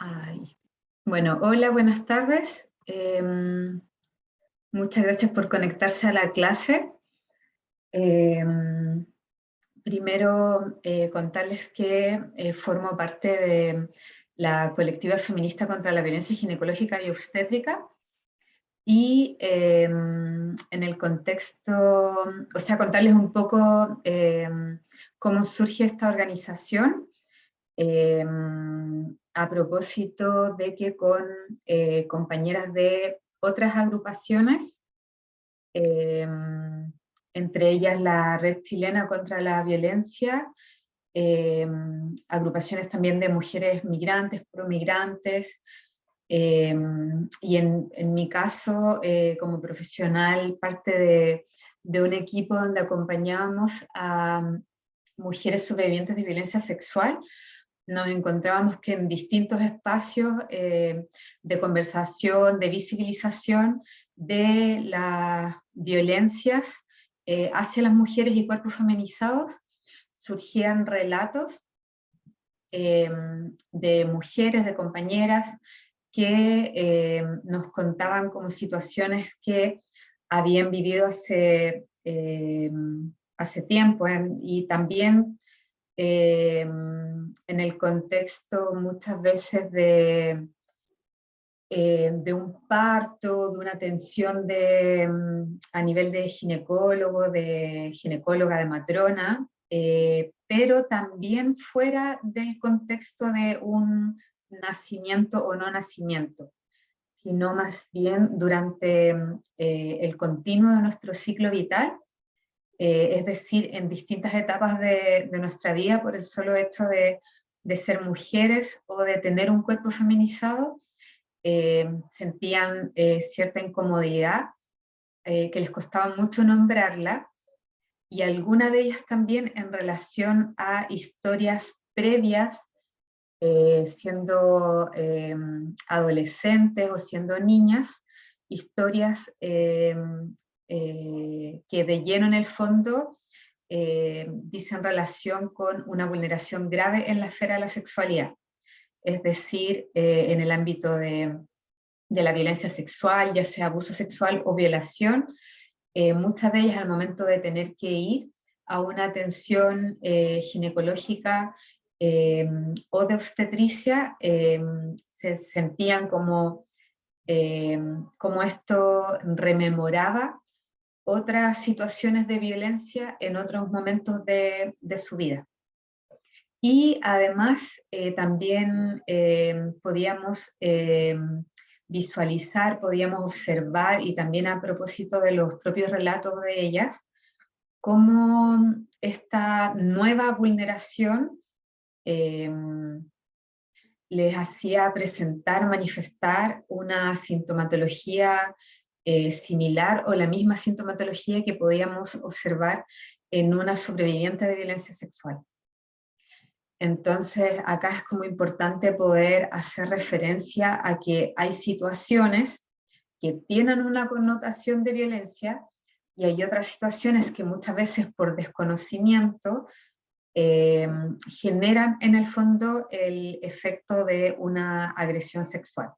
Ay. Bueno, hola, buenas tardes. Muchas gracias por conectarse a la clase. Em, Primero, contarles que formo parte de la colectiva feminista contra la violencia ginecológica y obstétrica y en el contexto, o sea, contarles un poco cómo surge esta organización. A propósito de que con compañeras de otras agrupaciones, eh, entre ellas la Red Chilena contra la Violencia, eh, agrupaciones también de mujeres migrantes, promigrantes, y en mi caso, como profesional, parte de un equipo donde acompañábamos a mujeres sobrevivientes de violencia sexual. Nos encontrábamos que en distintos espacios de conversación, de visibilización de las violencias hacia las mujeres y cuerpos feminizados, surgían relatos eh, de mujeres, de compañeras, que nos contaban como situaciones que habían vivido hace tiempo, y también en el contexto muchas veces de un parto, de una atención a nivel de ginecólogo, de ginecóloga, de matrona, pero también fuera del contexto de un nacimiento o no nacimiento, sino más bien durante el continuo de nuestro ciclo vital, es decir, en distintas etapas de nuestra vida, por el solo hecho de ser mujeres o de tener un cuerpo feminizado, sentían cierta incomodidad, que les costaba mucho nombrarla, y alguna de ellas también en relación a historias previas, siendo adolescentes o siendo niñas, historias que de lleno en el fondo dicen relación con una vulneración grave en la esfera de la sexualidad, es decir, en el ámbito de la violencia sexual, ya sea abuso sexual o violación. Muchas de ellas al momento de tener que ir a una atención ginecológica o de obstetricia, se sentían como esto rememoraba otras situaciones de violencia en otros momentos de su vida. Y además también podíamos visualizar, podíamos observar, y también a propósito de los propios relatos de ellas, cómo esta nueva vulneración eh, les hacía presentar, manifestar una sintomatología similar o la misma sintomatología que podíamos observar en una sobreviviente de violencia sexual. Entonces, acá es como importante poder hacer referencia a que hay situaciones que tienen una connotación de violencia y hay otras situaciones que muchas veces por desconocimiento generan en el fondo el efecto de una agresión sexual.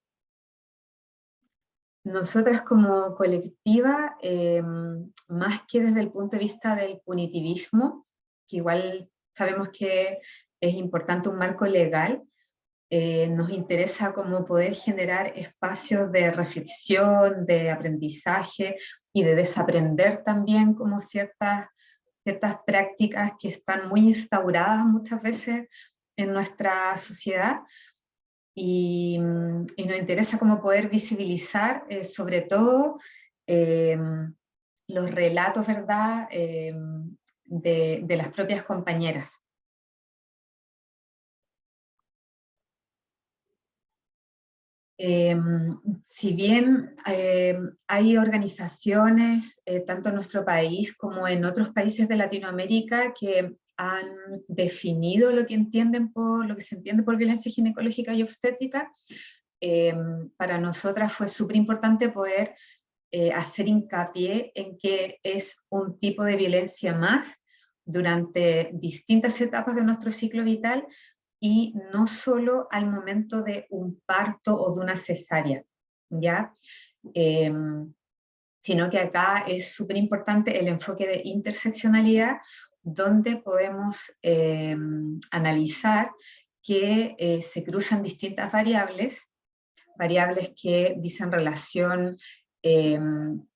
Nosotras como colectiva, más que desde el punto de vista del punitivismo, que igual sabemos que es importante un marco legal, nos interesa como poder generar espacios de reflexión, de aprendizaje y de desaprender también como ciertas prácticas que están muy instauradas muchas veces en nuestra sociedad, y nos interesa como poder visibilizar sobre todo eh, los relatos, ¿verdad?, de las propias compañeras. Si bien hay organizaciones, tanto en nuestro país como en otros países de Latinoamérica, que han definido lo que lo que se entiende por violencia ginecológica y obstétrica, para nosotras fue súper importante poder hacer hincapié en que es un tipo de violencia más durante distintas etapas de nuestro ciclo vital, y no solo al momento de un parto o de una cesárea, ¿ya? Sino que acá es súper importante el enfoque de interseccionalidad, donde podemos analizar que se cruzan distintas variables que dicen relación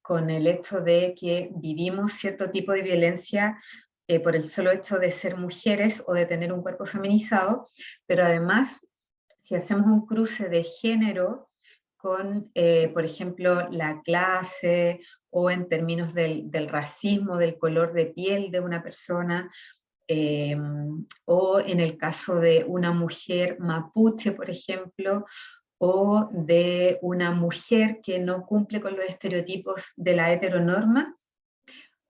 con el hecho de que vivimos cierto tipo de violencia por el solo hecho de ser mujeres o de tener un cuerpo feminizado, pero además, si hacemos un cruce de género con, por ejemplo, la clase o en términos del racismo, del color de piel de una persona, o en el caso de una mujer mapuche, por ejemplo, o de una mujer que no cumple con los estereotipos de la heteronorma,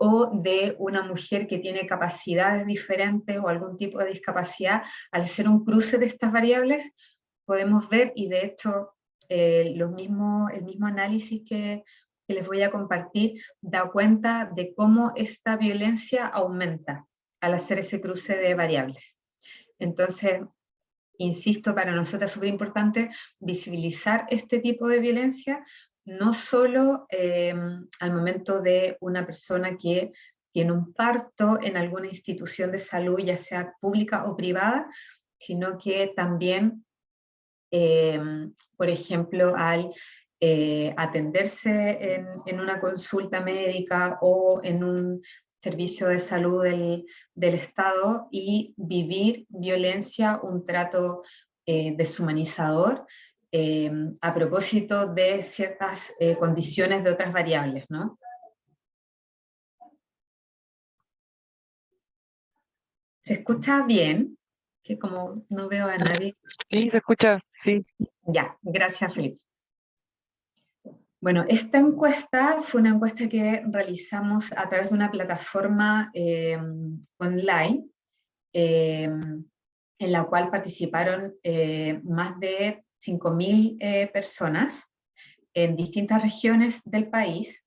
o de una mujer que tiene capacidades diferentes o algún tipo de discapacidad. Al hacer un cruce de estas variables, podemos ver, y de hecho el mismo análisis que les voy a compartir da cuenta de cómo esta violencia aumenta al hacer ese cruce de variables. Entonces, insisto, para nosotros es súper importante visibilizar este tipo de violencia, no solo al momento de una persona que tiene un parto en alguna institución de salud, ya sea pública o privada, sino que también, por ejemplo, al atenderse en una consulta médica o en un servicio de salud del Estado y vivir violencia, un trato deshumanizador, a propósito de ciertas condiciones de otras variables, ¿no? ¿Se escucha bien? Que como no veo a nadie. Sí, se escucha, sí. Ya, gracias, Felipe. Bueno, esta encuesta fue una encuesta que realizamos a través de una plataforma online, en la cual participaron más de 5.000 personas en distintas regiones del país.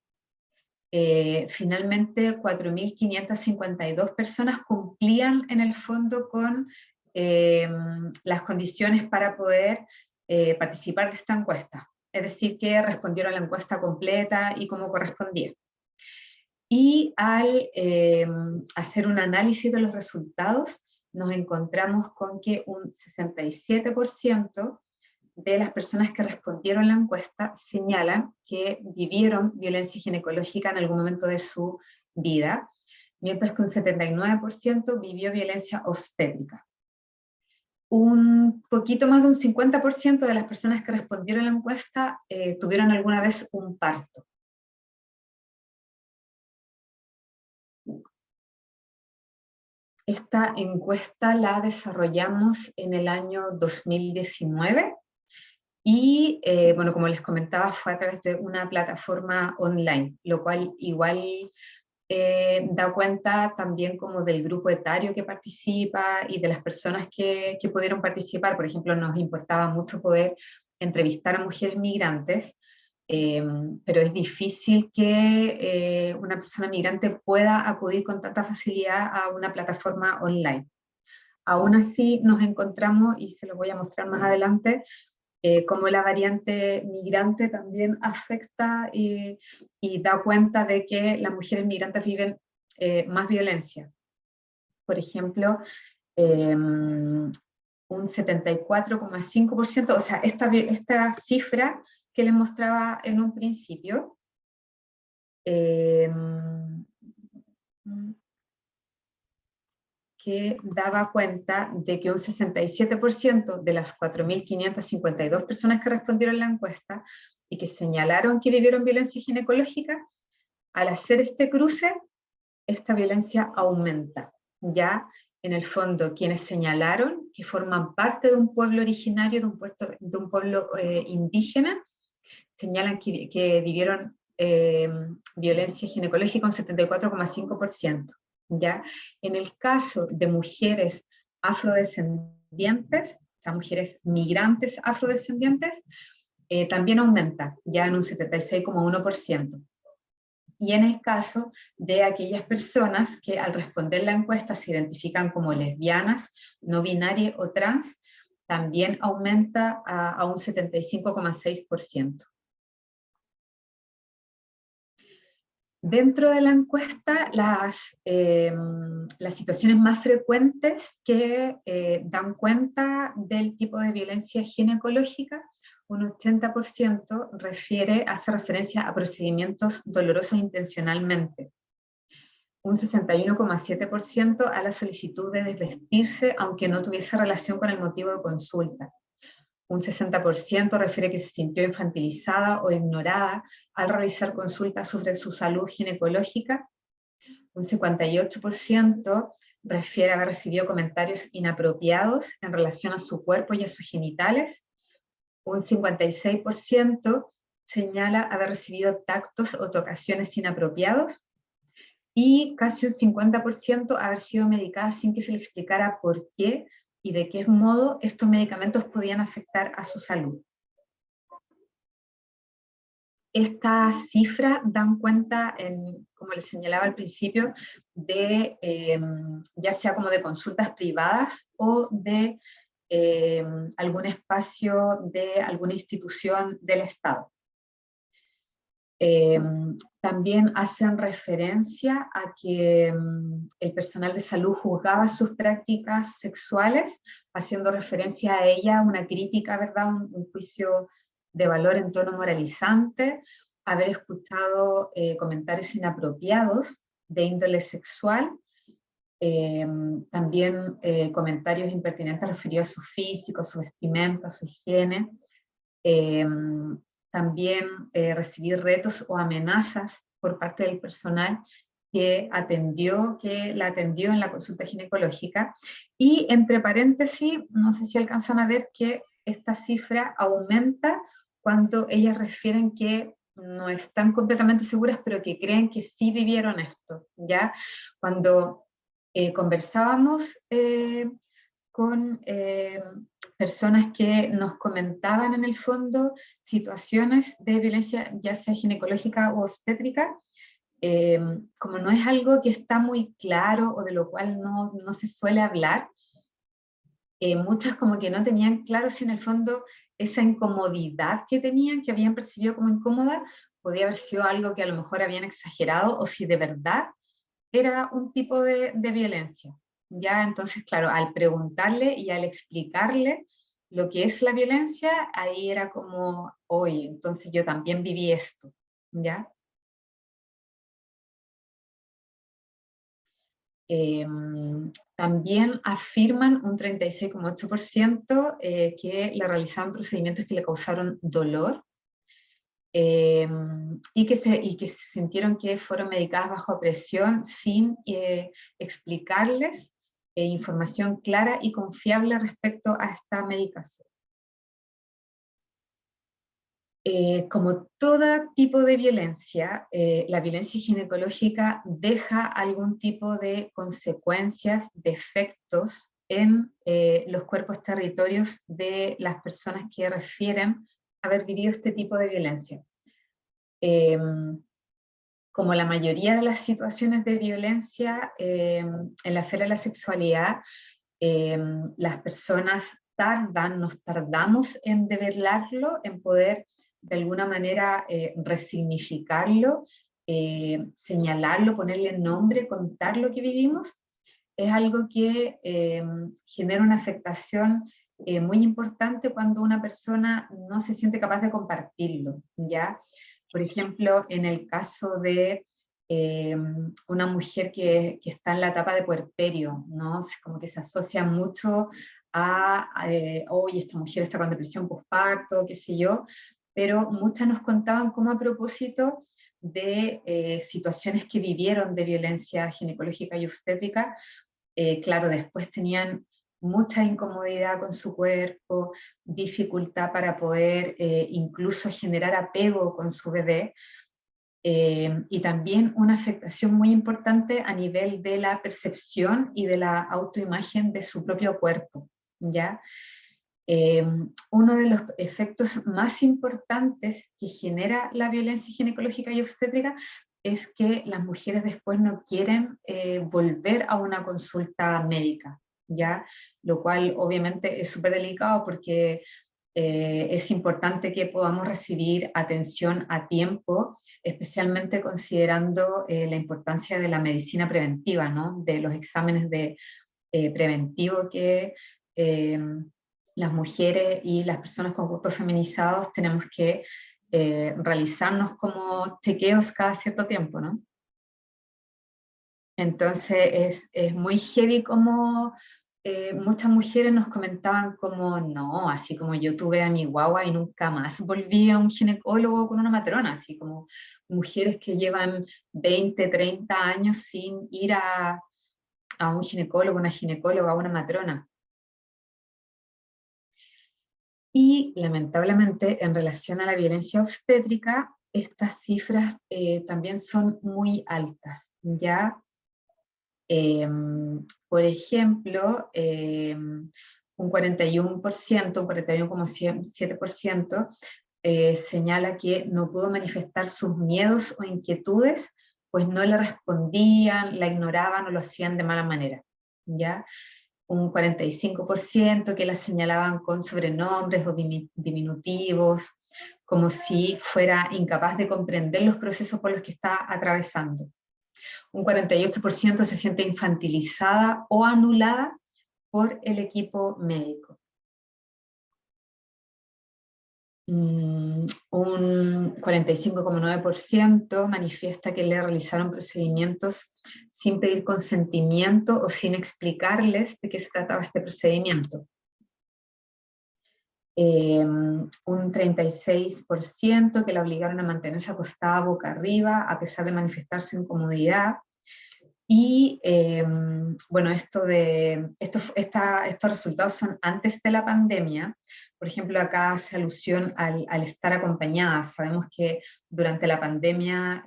Finalmente, 4.552 personas cumplían en el fondo con las condiciones para poder participar de esta encuesta. Es decir, que respondieron a la encuesta completa y como correspondía. Y al hacer un análisis de los resultados, nos encontramos con que un 67% de las personas que respondieron la encuesta señalan que vivieron violencia ginecológica en algún momento de su vida, mientras que un 79% vivió violencia obstétrica. Un poquito más de un 50% de las personas que respondieron a la encuesta tuvieron alguna vez un parto. Esta encuesta la desarrollamos en el año 2019 y, bueno, como les comentaba, fue a través de una plataforma online, lo cual igual da cuenta también como del grupo etario que participa y de las personas que pudieron participar. Por ejemplo, nos importaba mucho poder entrevistar a mujeres migrantes, pero es difícil que una persona migrante pueda acudir con tanta facilidad a una plataforma online. Aún así nos encontramos, y se lo voy a mostrar más adelante, cómo la variante migrante también afecta y da cuenta de que las mujeres migrantes viven más violencia. Por ejemplo, un 74,5%, o sea, esta cifra que les mostraba en un principio, que daba cuenta de que un 67% de las 4.552 personas que respondieron la encuesta y que señalaron que vivieron violencia ginecológica, al hacer este cruce, esta violencia aumenta. Ya, en el fondo, quienes señalaron que forman parte de un pueblo originario, de un pueblo indígena, señalan que vivieron violencia ginecológica un 74,5%. ¿Ya? En el caso de mujeres afrodescendientes, o sea, mujeres migrantes afrodescendientes, también aumenta, ya en un 76,1%. y en el caso de aquellas personas que al responder la encuesta se identifican como lesbianas, no binarias o trans, también aumenta a un 75,6%. Dentro de la encuesta, las situaciones más frecuentes que dan cuenta del tipo de violencia ginecológica, un 80% hace referencia a procedimientos dolorosos intencionalmente, un 61,7% a la solicitud de desvestirse aunque no tuviese relación con el motivo de consulta, un 60% refiere que se sintió infantilizada o ignorada al realizar consultas sobre su salud ginecológica. Un 58% refiere haber recibido comentarios inapropiados en relación a su cuerpo y a sus genitales. Un 56% señala haber recibido tactos o tocaciones inapropiados. Y casi un 50% haber sido medicada sin que se le explicara por qué y de qué modo estos medicamentos podían afectar a su salud. Estas cifras dan cuenta, como les señalaba al principio, de ya sea como de consultas privadas o de algún espacio de alguna institución del Estado. También hacen referencia a que el personal de salud juzgaba sus prácticas sexuales, haciendo referencia a ella, una crítica, ¿verdad? Un juicio de valor en tono moralizante, haber escuchado comentarios inapropiados de índole sexual, también comentarios impertinentes referidos a su físico, su vestimenta, su higiene, también recibir retos o amenazas por parte del personal que la atendió en la consulta ginecológica. Y entre paréntesis, no sé si alcanzan a ver que esta cifra aumenta cuando ellas refieren que no están completamente seguras, pero que creen que sí vivieron esto, ¿ya? Cuando conversábamos con personas que nos comentaban en el fondo situaciones de violencia, ya sea ginecológica o obstétrica, como no es algo que está muy claro o de lo cual no se suele hablar, muchas como que no tenían claro si en el fondo esa incomodidad que tenían, que habían percibido como incómoda, podía haber sido algo que a lo mejor habían exagerado o si de verdad era un tipo de violencia. Ya, entonces, claro, al preguntarle y al explicarle lo que es la violencia, ahí era como, oye, entonces yo también viví esto, ¿ya? También afirman un 36,8% que le realizaban procedimientos que le causaron dolor, y que se sintieron que fueron medicadas bajo presión sin explicarles información clara y confiable respecto a esta medicación. Como todo tipo de violencia, la violencia ginecológica deja algún tipo de consecuencias, de efectos en los cuerpos territorios de las personas que refieren haber vivido este tipo de violencia. Como la mayoría de las situaciones de violencia en la esfera de la sexualidad, las personas nos tardamos en develarlo, en poder de alguna manera resignificarlo, señalarlo, ponerle nombre, contar lo que vivimos. Es algo que genera una afectación muy importante cuando una persona no se siente capaz de compartirlo, ¿ya? Por ejemplo, en el caso de una mujer que está en la etapa de puerperio, ¿no? Como que se asocia mucho oye, esta mujer está con depresión postparto, qué sé yo, pero muchas nos contaban como a propósito de situaciones que vivieron de violencia ginecológica y obstétrica, claro, después tenían mucha incomodidad con su cuerpo, dificultad para poder incluso generar apego con su bebé, y también una afectación muy importante a nivel de la percepción y de la autoimagen de su propio cuerpo, ¿ya? Uno de los efectos más importantes que genera la violencia ginecológica y obstétrica es que las mujeres después no quieren volver a una consulta médica, ¿ya? Lo cual obviamente es súper delicado porque es importante que podamos recibir atención a tiempo, especialmente considerando la importancia de la medicina preventiva, ¿no? De los exámenes de, preventivo que eh, las mujeres y las personas con cuerpos feminizados tenemos que realizarnos como chequeos cada cierto tiempo, ¿no? Entonces es muy heavy como muchas mujeres nos comentaban como, no, así como yo tuve a mi guagua y nunca más volví a un ginecólogo con una matrona, así como mujeres que llevan 20, 30 años sin ir a un ginecólogo, una ginecóloga, una matrona. Y lamentablemente en relación a la violencia obstétrica, estas cifras también son muy altas, ¿ya? Por ejemplo, un 41%, un 41,7% señala que no pudo manifestar sus miedos o inquietudes, pues no le respondían, la ignoraban o lo hacían de mala manera, ¿ya? Un 45% que la señalaban con sobrenombres o diminutivos, como si fuera incapaz de comprender los procesos por los que está atravesando. Un 48% se siente infantilizada o anulada por el equipo médico. Un 45,9% manifiesta que le realizaron procedimientos sin pedir consentimiento o sin explicarles de qué se trataba este procedimiento. Un 36% que la obligaron a mantenerse acostada boca arriba a pesar de manifestar su incomodidad. Y bueno, estos resultados son antes de la pandemia. Por ejemplo, acá hace alusión al estar acompañadas. Sabemos que durante la pandemia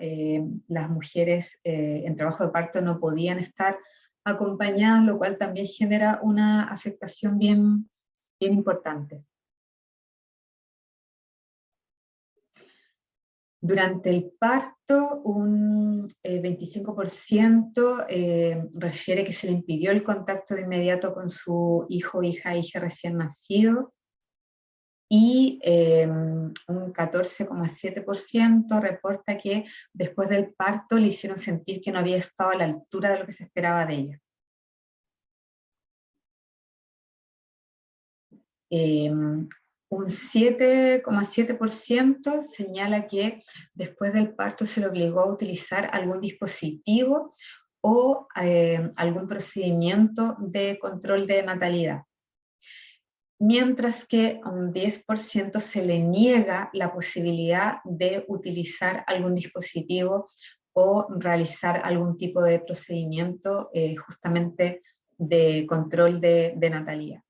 las mujeres en trabajo de parto no podían estar acompañadas, lo cual también genera una afectación bien, bien importante. Durante el parto, un 25% refiere que se le impidió el contacto de inmediato con su hijo, hija recién nacido, y un 14,7% reporta que después del parto le hicieron sentir que no había estado a la altura de lo que se esperaba de ella. Un 7,7% señala que después del parto se le obligó a utilizar algún dispositivo o algún procedimiento de control de natalidad. Mientras que a un 10% se le niega la posibilidad de utilizar algún dispositivo o realizar algún tipo de procedimiento justamente de control de natalidad.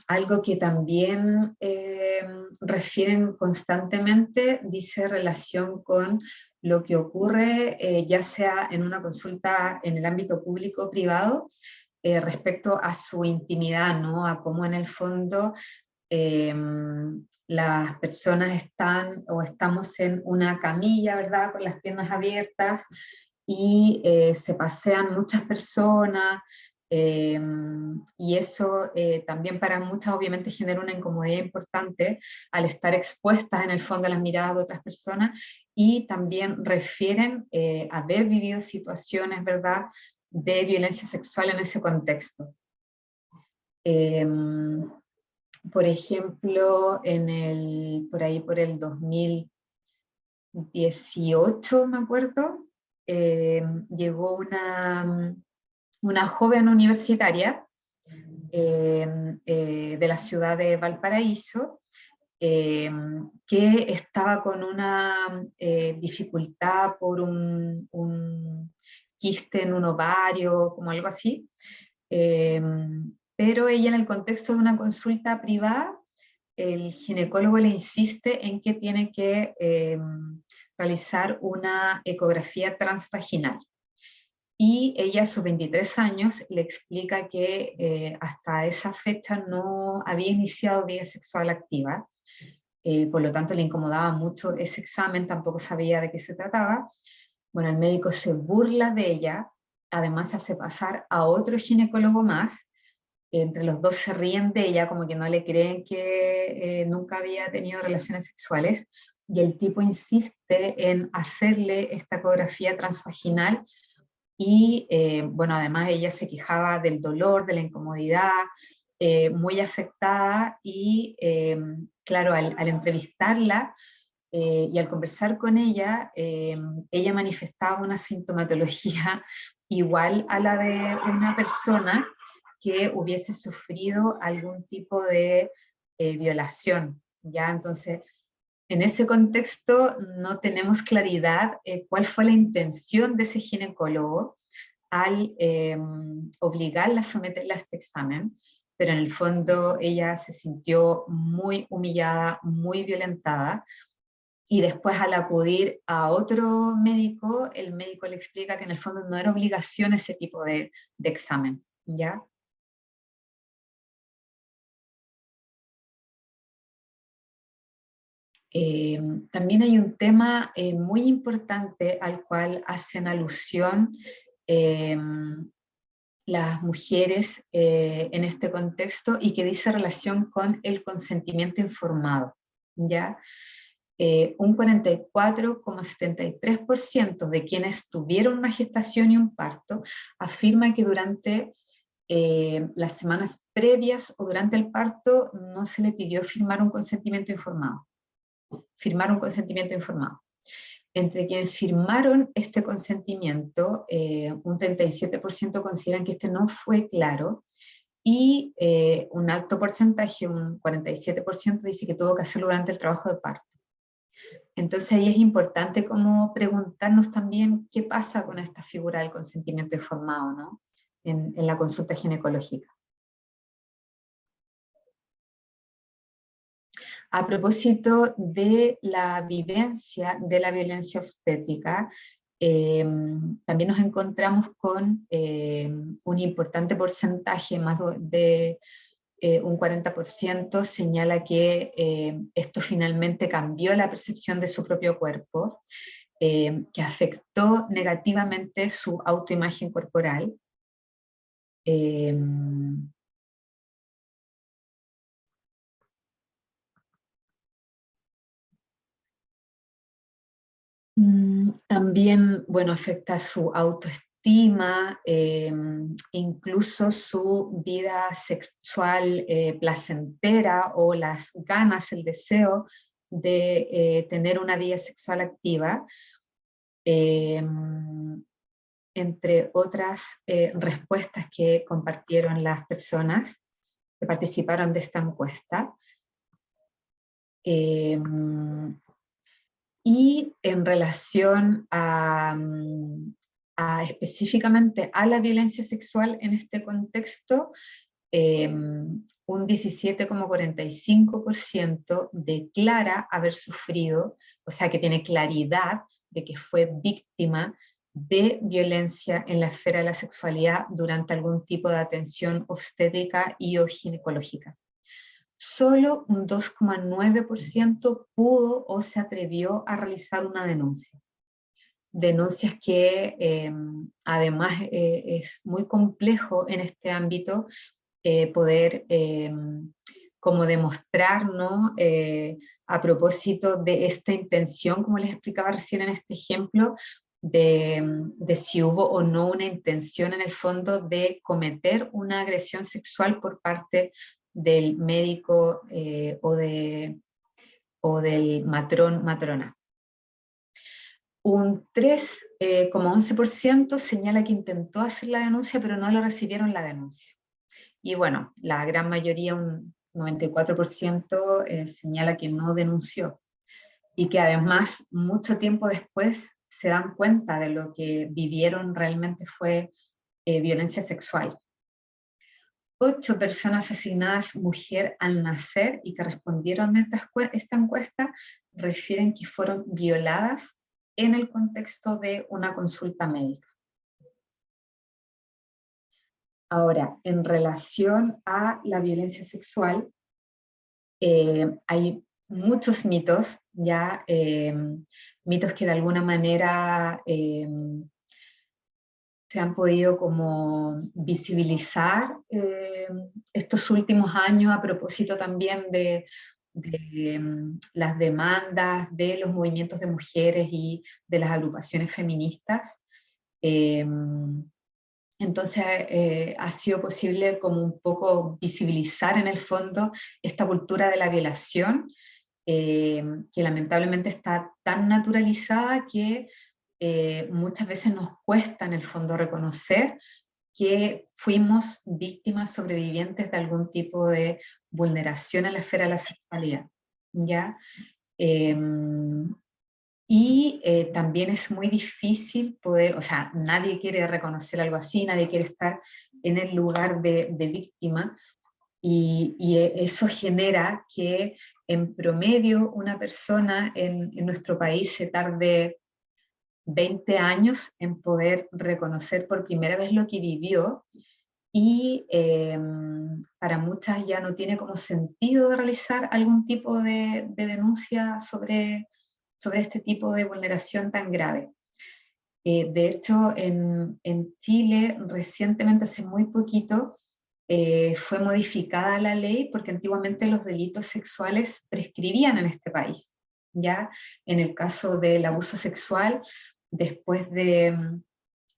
Algo que también refieren constantemente dice relación con lo que ocurre ya sea en una consulta en el ámbito público o privado respecto a su intimidad, ¿no? A cómo en el fondo las personas están o estamos en una camilla, ¿verdad? Con las piernas abiertas y se pasean muchas personas, y eso también para muchas obviamente genera una incomodidad importante al estar expuestas en el fondo a las miradas de otras personas, y también refieren haber vivido situaciones, ¿verdad?, de violencia sexual en ese contexto. Por ejemplo, por ahí por el 2018, me acuerdo, llegó una joven universitaria de la ciudad de Valparaíso, que estaba con una dificultad por un quiste en un ovario, como algo así, pero ella en el contexto de una consulta privada, el ginecólogo le insiste en que tiene que realizar una ecografía transvaginal. y ella a sus 23 años le explica que hasta esa fecha no había iniciado vida sexual activa, por lo tanto le incomodaba mucho ese examen, tampoco sabía de qué se trataba. Bueno, el médico se burla de ella, además hace pasar a otro ginecólogo más, entre los dos se ríen de ella, como que no le creen que nunca había tenido relaciones sexuales, y el tipo insiste en hacerle esta ecografía transvaginal, y bueno, además ella se quejaba del dolor, de la incomodidad, muy afectada, y claro, al entrevistarla y al conversar con ella, ella manifestaba una sintomatología igual a la de una persona que hubiese sufrido algún tipo de violación, ¿ya? Entonces, en ese contexto no tenemos claridad cuál fue la intención de ese ginecólogo al obligarla a someterla a este examen, pero en el fondo ella se sintió muy humillada, muy violentada, y después al acudir a otro médico, el médico le explica que en el fondo no era obligación ese tipo de examen, ¿ya? También hay un tema muy importante al cual hacen alusión eh, las mujeres en este contexto, y que dice relación con el consentimiento informado, ¿ya? Un 44,73% de quienes tuvieron una gestación y un parto afirma que durante las semanas previas o durante el parto no se le pidió firmar un consentimiento informado. Entre quienes firmaron este consentimiento, un 37% consideran que este no fue claro, y un alto porcentaje, un 47%, dice que tuvo que hacerlo durante el trabajo de parto. Entonces ahí es importante como preguntarnos también qué pasa con esta figura del consentimiento informado, ¿no? En la consulta ginecológica. A propósito de la vivencia de la violencia obstétrica, también nos encontramos con un importante porcentaje, más de un 40%, señala que esto finalmente cambió la percepción de su propio cuerpo, que afectó negativamente su autoimagen corporal. Eh, También, bueno, afecta su autoestima, incluso su vida sexual placentera, o las ganas, el deseo de tener una vida sexual activa, eh, entre otras respuestas que compartieron las personas que participaron de esta encuesta. Eh, Y en relación específicamente a la violencia sexual en este contexto, un 17,45% declara haber sufrido, o sea que tiene claridad de que fue víctima de violencia en la esfera de la sexualidad durante algún tipo de atención obstétrica y o ginecológica. Solo un 2,9% pudo o se atrevió a realizar una denuncia. Denuncias que además es muy complejo en este ámbito poder como demostrar, ¿no? A propósito de esta intención, como les explicaba recién en este ejemplo, de si hubo o no una intención en el fondo de cometer una agresión sexual por parte del médico o del matrona. Un 3,11% señala que intentó hacer la denuncia, pero no lo recibieron la denuncia. Y bueno, la gran mayoría, un 94%, señala que no denunció, y que además mucho tiempo después se dan cuenta de lo que vivieron realmente fue violencia sexual. 8 personas asignadas mujer al nacer y que respondieron a esta encuesta refieren que fueron violadas en el contexto de una consulta médica. Ahora, en relación a la violencia sexual, hay muchos mitos, ya, mitos que de alguna manera se han podido como visibilizar estos últimos años a propósito también de las demandas de los movimientos de mujeres y de las agrupaciones feministas. Eh, entonces ha sido posible como un poco visibilizar en el fondo esta cultura de la violación, que lamentablemente está tan naturalizada que muchas veces nos cuesta en el fondo reconocer que fuimos víctimas sobrevivientes de algún tipo de vulneración en la esfera de la sexualidad, ¿ya? Eh, también es muy difícil poder, o sea, nadie quiere reconocer algo así, nadie quiere estar en el lugar de víctima, y eso genera que en promedio una persona en nuestro país se tarde 20 años en poder reconocer por primera vez lo que vivió, y para muchas ya no tiene como sentido realizar algún tipo de denuncia sobre este tipo de vulneración tan grave. De hecho, en Chile, recientemente, hace muy poquito, fue modificada la ley porque antiguamente los delitos sexuales prescribían en este país. Ya en el caso del abuso sexual, después de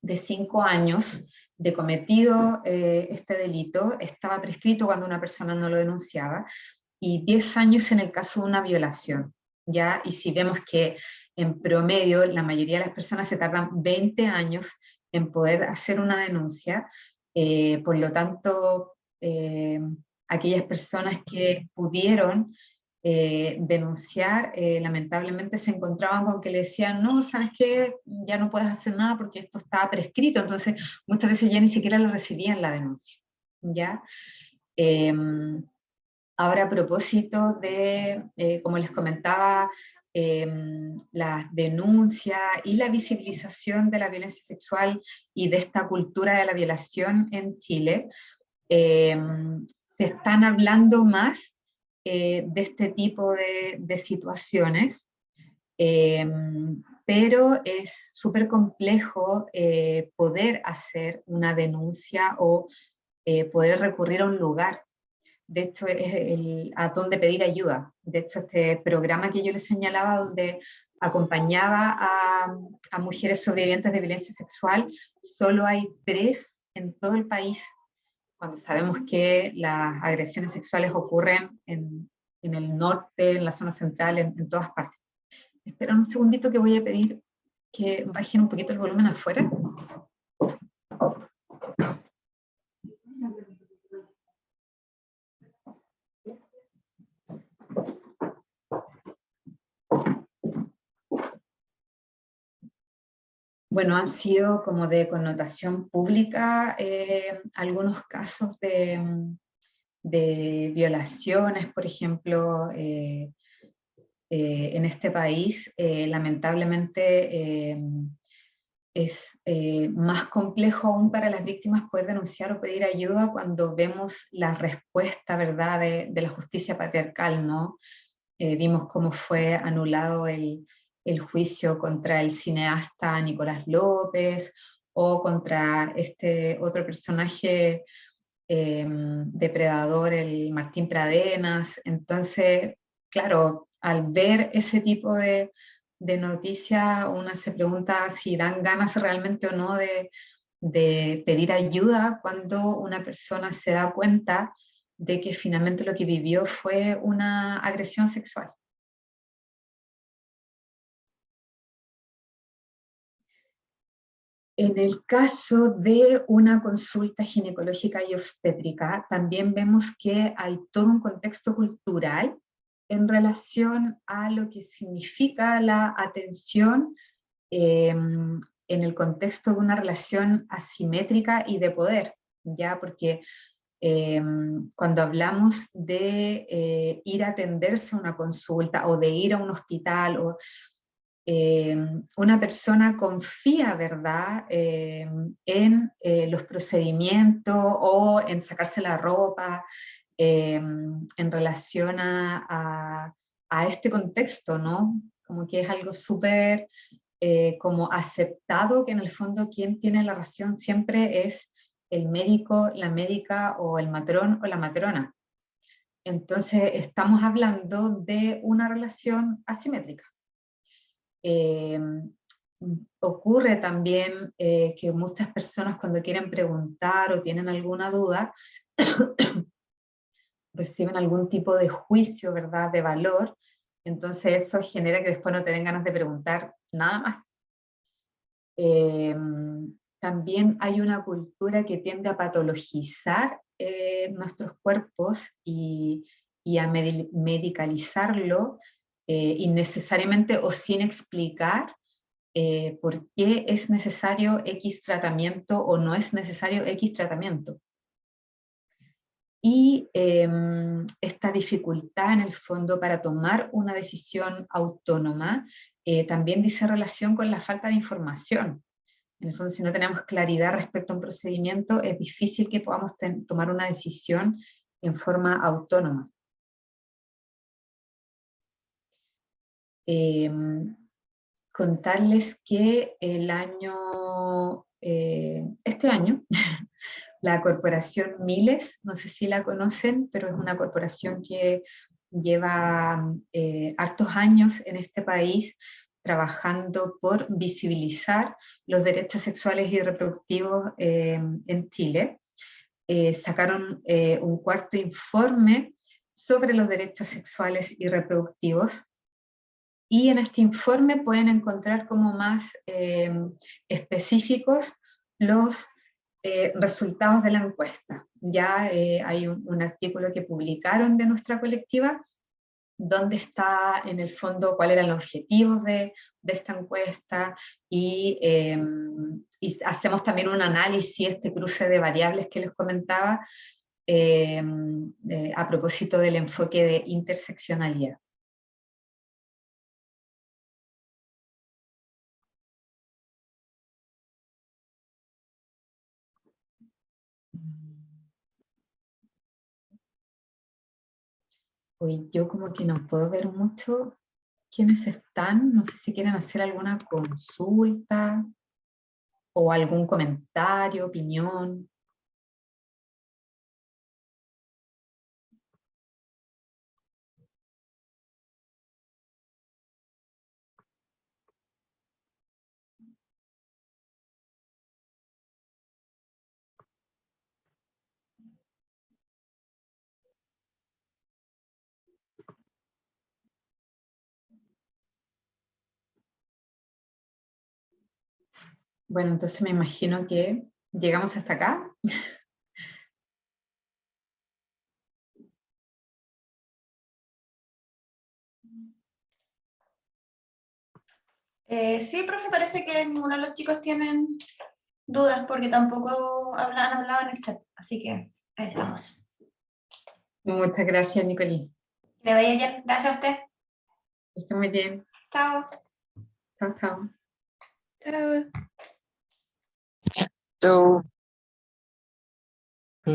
5 años de cometido este delito, estaba prescrito cuando una persona no lo denunciaba, y 10 años en el caso de una violación, ¿ya? Y si vemos que en promedio la mayoría de las personas se tardan 20 años en poder hacer una denuncia, por lo tanto, aquellas personas que pudieron denunciar, lamentablemente se encontraban con que le decían, no, ¿sabes qué? Ya no puedes hacer nada porque esto está prescrito, entonces muchas veces ya ni siquiera le recibían la denuncia, ¿ya? Eh, Ahora, a propósito de, como les comentaba, la denuncia y la visibilización de la violencia sexual y de esta cultura de la violación en Chile, eh, se están hablando más de este tipo de situaciones, eh, pero es súper complejo poder hacer una denuncia o poder recurrir a un lugar. De hecho, es a dónde pedir ayuda. De hecho, este programa que yo les señalaba, donde acompañaba a mujeres sobrevivientes de violencia sexual, solo hay 3 en todo el país, cuando sabemos que las agresiones sexuales ocurren en el norte, en la zona central, en todas partes. Espera un segundito que voy a pedir que bajen un poquito el volumen afuera. Bueno, han sido como de connotación pública algunos casos de violaciones, por ejemplo, en este país. Lamentablemente es más complejo aún para las víctimas poder denunciar o pedir ayuda cuando vemos la respuesta, ¿verdad?, de la justicia patriarcal, ¿no? Vimos cómo fue anulado el juicio contra el cineasta Nicolás López, o contra este otro personaje depredador, el Martín Pradenas. Entonces, claro, al ver ese tipo de noticias, uno se pregunta si dan ganas realmente o no de pedir ayuda cuando una persona se da cuenta de que finalmente lo que vivió fue una agresión sexual. En el caso de una consulta ginecológica y obstétrica, también vemos que hay todo un contexto cultural en relación a lo que significa la atención en el contexto de una relación asimétrica y de poder, ¿ya? Porque cuando hablamos de ir a atenderse a una consulta o de ir a un hospital, una persona confía, ¿verdad?, en los procedimientos o en sacarse la ropa en relación a este contexto, ¿no? Como que es algo súper como aceptado, que en el fondo quien tiene la razón siempre es el médico, la médica o el matrón o la matrona. Entonces estamos hablando de una relación asimétrica. Ocurre también que muchas personas cuando quieren preguntar o tienen alguna duda, reciben algún tipo de juicio, ¿verdad?, de valor, entonces eso genera que después no te den ganas de preguntar nada más. También hay una cultura que tiende a patologizar nuestros cuerpos y a medicalizarlo innecesariamente o sin explicar por qué es necesario X tratamiento o no es necesario X tratamiento. Y esta dificultad en el fondo para tomar una decisión autónoma también dice relación con la falta de información. En el fondo, si no tenemos claridad respecto a un procedimiento, es difícil que podamos tomar una decisión en forma autónoma. Contarles que este año, la corporación Miles, no sé si la conocen, pero es una corporación que lleva hartos años en este país trabajando por visibilizar los derechos sexuales y reproductivos en Chile. Sacaron un cuarto informe sobre los derechos sexuales y reproductivos, y en este informe pueden encontrar como más específicos los resultados de la encuesta. Ya hay un artículo que publicaron de nuestra colectiva, donde está en el fondo cuáles eran los objetivos de esta encuesta, y hacemos también un análisis, este cruce de variables que les comentaba, a propósito del enfoque de interseccionalidad. Hoy yo como que no puedo ver mucho quiénes están, no sé si quieren hacer alguna consulta o algún comentario, opinión. Bueno, entonces me imagino que llegamos hasta acá. Sí, profe, parece que ninguno de los chicos tienen dudas porque tampoco han hablado en el chat, así que ahí estamos. Muchas gracias, Nicolí. Que le vaya bien, gracias a usted. Que esté muy bien. Chao. Chao, chao. Chao. Chau.